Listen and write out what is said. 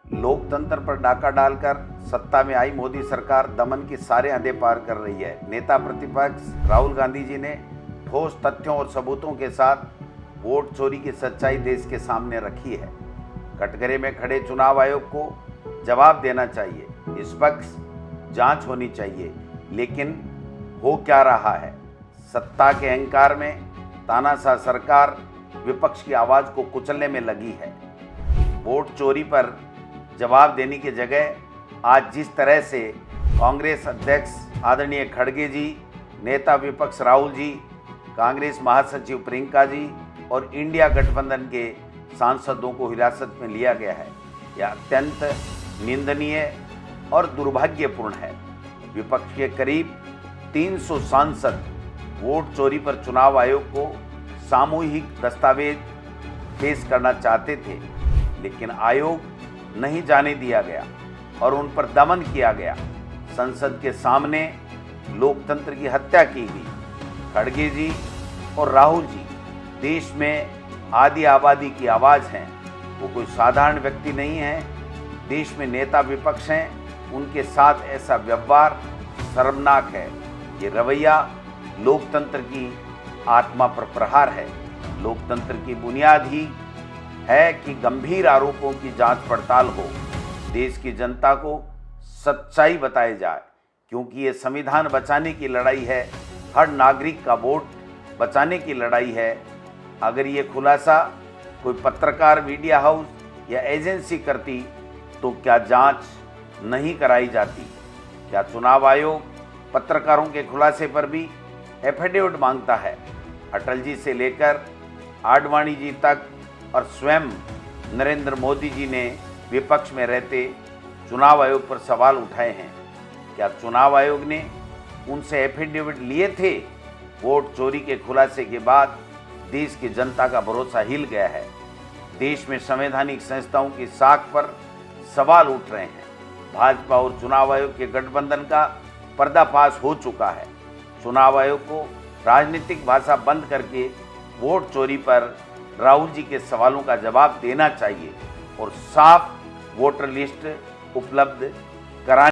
लोकतंत्र पर डाका डालकर सत्ता में आई मोदी सरकार दमन की सारे हदें पार कर रही है। नेता प्रतिपक्ष राहुल गांधी जी ने ठोस तथ्यों और सबूतों के साथ वोट चोरी की सच्चाई देश के सामने रखी है। कटघरे में खड़े चुनाव आयोग को जवाब देना चाहिए, निष्पक्ष जांच होनी चाहिए, लेकिन हो क्या रहा है? सत्ता के अहंकार में तानाशाह सरकार विपक्ष की आवाज़ को कुचलने में लगी है। वोट चोरी पर जवाब देने की जगह आज जिस तरह से कांग्रेस अध्यक्ष आदरणीय खड़गे जी, नेता विपक्ष राहुल जी, कांग्रेस महासचिव प्रियंका जी और इंडिया गठबंधन के सांसदों को हिरासत में लिया गया है, यह अत्यंत निंदनीय और दुर्भाग्यपूर्ण है। विपक्ष के करीब 300 सांसद वोट चोरी पर चुनाव आयोग को सामूहिक दस्तावेज पेश करना चाहते थे, लेकिन आयोग नहीं जाने दिया गया और उन पर दमन किया गया। संसद के सामने लोकतंत्र की हत्या की गई। खड़गे जी और राहुल जी देश में आधी आबादी की आवाज़ हैं, वो कोई साधारण व्यक्ति नहीं है। देश में नेता विपक्ष हैं, उनके साथ ऐसा व्यवहार शर्मनाक है। ये रवैया लोकतंत्र की आत्मा पर प्रहार है। लोकतंत्र की बुनियाद ही है कि गंभीर आरोपों की जांच पड़ताल हो, देश की जनता को सच्चाई बताई जाए, क्योंकि ये संविधान बचाने की लड़ाई है, हर नागरिक का वोट बचाने की लड़ाई है। अगर ये खुलासा कोई पत्रकार, मीडिया हाउस या एजेंसी करती तो क्या जांच नहीं कराई जाती? क्या चुनाव आयोग पत्रकारों के खुलासे पर भी एफिडेविट मांगता है? अटल जी से लेकर आडवाणी जी तक और स्वयं नरेंद्र मोदी जी ने विपक्ष में रहते चुनाव आयोग पर सवाल उठाए हैं। क्या चुनाव आयोग ने उनसे एफिडेविट लिए थे? वोट चोरी के खुलासे के बाद देश की जनता का भरोसा हिल गया है। देश में संवैधानिक संस्थाओं की साख पर सवाल उठ रहे हैं। भाजपा और चुनाव आयोग के गठबंधन का पर्दाफाश हो चुका है। चुनाव आयोग को राजनीतिक भाषा बंद करके वोट चोरी पर राहुल जी के सवालों का जवाब देना चाहिए और साफ वोटर लिस्ट उपलब्ध कराने